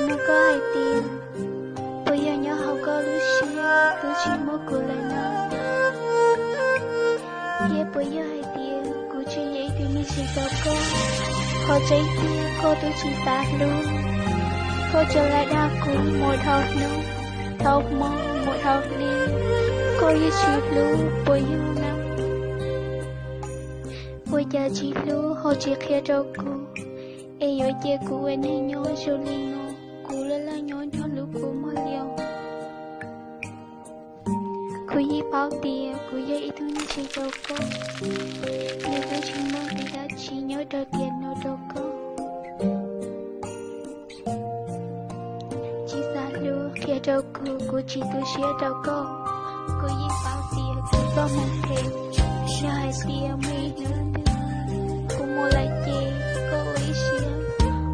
nó có hai tiền. Bây giờ nhớ học có lúc xưa tôi chỉ muốn cô lại nó. Yeah, bây giờ hai tiền cô chỉ vậy thì mình chỉ có con. Họ cháy tiền cô tôi chỉ ta luôn. Cô trở lại đa cũng một học nữa. Học mong một học đi. Cô như chỉ luôn bây giờ năm. Bây giờ chỉ luôn họ chỉ khía cho cô. Ê yo che cô anh hay nhớ cho Lino. Cô là nhớ cho lúc cô mà liều. Cô yi bao tiền, cô yi ít thứ chỉ cho cô. Nếu tôi chỉ mong thì đã chỉ nhớ cho tiền nó cho cô. Chỉ xa lưu khía cho cô chỉ tôi share cho cô. Cô yi bao tiền, cô có mong thêm. Nhớ hai tiền mấy nữa. Cô mua lại chê, cô ý xíu.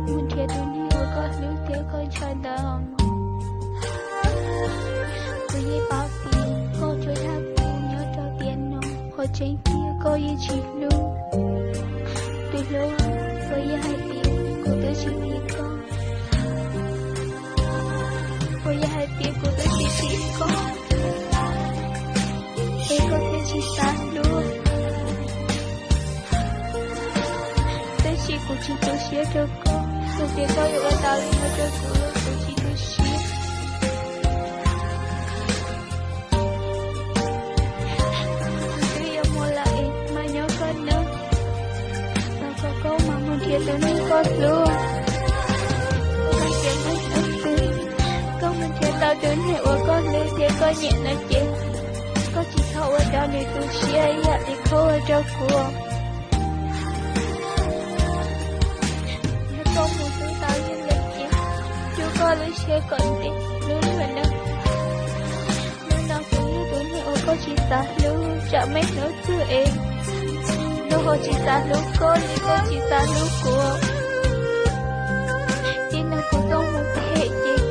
Muốn thiệt tôi nhiều có lưu thiếu con chơi đờm. Cô yi bao tiền, cô cho thác cô nhớ cho tiền nó. Cô trên kia cô yi chỉ luôn. Tuy lúc cô yi hai tiền, cô tôi chỉ biết con. Cô yi hai tiền, cô tôi chỉ biết con. Ê cô tôi chỉ xa luôn. Tôi chỉ cô chỉ tôi share cho cô. Tôi biết có yêu ở tao lên cho cô. Tôi chỉ tôi share. Tôi yêu mua lại mà nhớ con nữa. Tao có câu mà muốn thiệt tôi nên có luôn. Cô mình thiệt mới ức tư. Câu mình thiệt tao đến hệ ở con lên thiệt có nhẹ nó chết. Có chỉ khâu ở đó để tôi share dạ thì khâu ở cho cô. Nếu con muốn tôi tao như lịch chị. Chú có lưu share còn tiền. Lưu lưu hình đâu. Nếu nào cũng như tôi hiểu có chỉ ta lưu. Chả mấy nữa thư em. Nếu họ chỉ ta lưu cô thì cô chỉ ta lưu cô. Đi nào cô không muốn thể gì.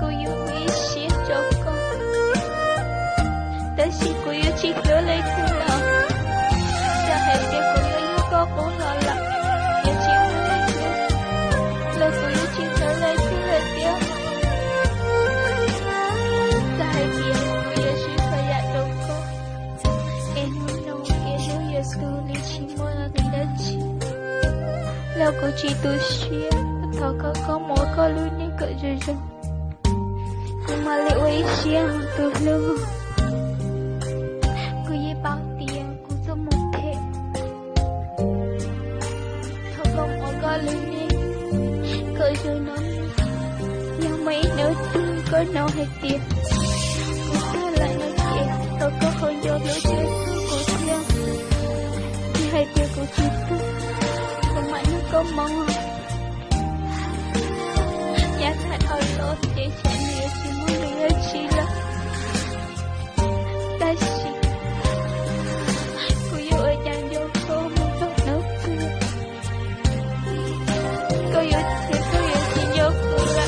Cô yêu quý share cho con. Tới khi cô yêu chỉ nhớ lấy thương lòng. Đã hẹn để cô yêu có bố lo lặng. Yêu chỉ nhớ lấy thương. Lời cô yêu chỉ nhớ lấy thương lời tiếc. Đã hẹn để cô yêu chỉ phải dạy đâu cô. Em muốn nông kia nếu yêu sư lý chỉ muốn là người đã chỉ. Lâu cô chỉ tu xuyên. Thọ có mỗi có luôn nên cỡ rồi rồi. Nhưng mà liệu ấy xuyên từ lâu. Cô yi bao tiền, cô cho một thế. Thọ không có lưu nên. Cỡ rồi nó. Nhưng mấy nữa tư có nào hay tiền. Cô tư lại nói chuyện. Thọ có không vô lối chơi thương cô thiên. Thì hay tiền cô chỉ tư. Còn mãi nó có mong. Nhà thật hơi lốt để chạy nhiều chỉ muốn người ơi chỉ là. Ta chỉ. Cô yêu ở chàng vô cô muốn tốt nước kia. Cô yêu chỉ vô cô lại.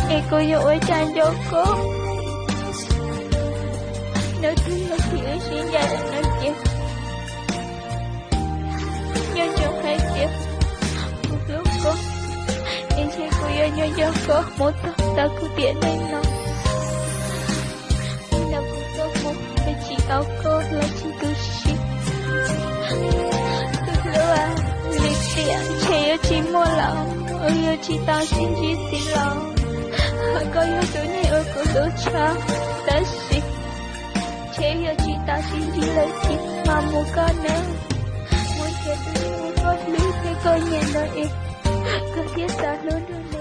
Ê cô yêu ở chàng vô cô. Nếu thương nó thì ở xin gia đình nó chết. Nhớ cho hai chết. Một lúc cô. Em sẽ cô yêu nhớ cho cô. Một tóc ta cứ tiện lên nó. Nhưng là cô tốt một. Để chỉ áo cô là chỉ tu ship. Từ lúc à. Lịch tiện. Chế yêu chỉ mua lòng. Ôi yêu chỉ tao xin chỉ xin lòng. Hỏi có yêu tôi này ôi cô đố cha. Ta ship. Chế yêu chỉ tao xin chỉ lời chị. Mà mua con nữa. Muốn thiệt tôi muốn có lý. Thế coi nhẹ lời em. Có thiết xa luôn luôn.